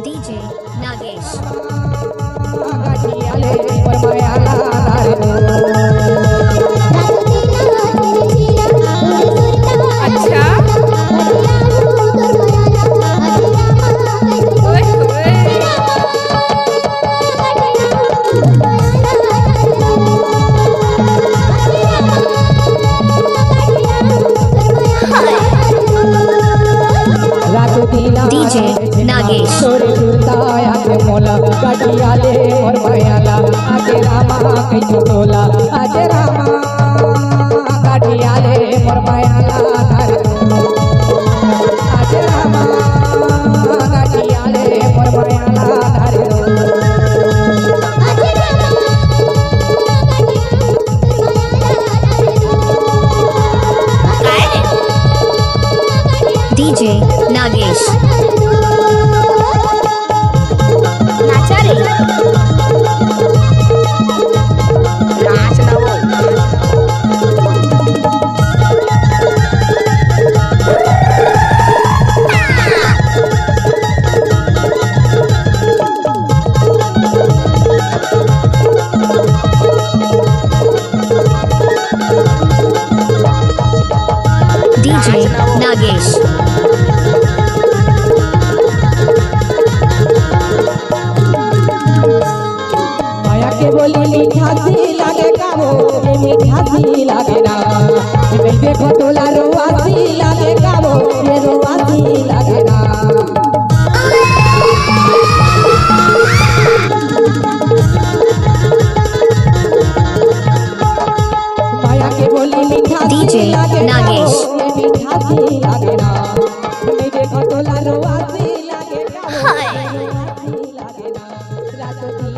DJ Nagesh. अच्छा ओए होए DJ Nagesh. गटियाले और मायाला आजे रामा कई टोला आजे रामा गटियाले और मायाला आजे रामा गटियाले और मायाला DJ Nagesh. नाचा रे नाच ना बोल DJ Nagesh. माया के बोली मीठा सी लागे काबो ये मीठा सी लागे ना मैं देखो तोला रोआ सी लागे काबो ये रोआ सी लागे ना माया के बोली मीठा सी DJ लागे Nagesh. काबो ये मीठा सी लागे ना मैं देखो तोला रोआ सी लागे काबो ये रोआ सी लागे ना रातों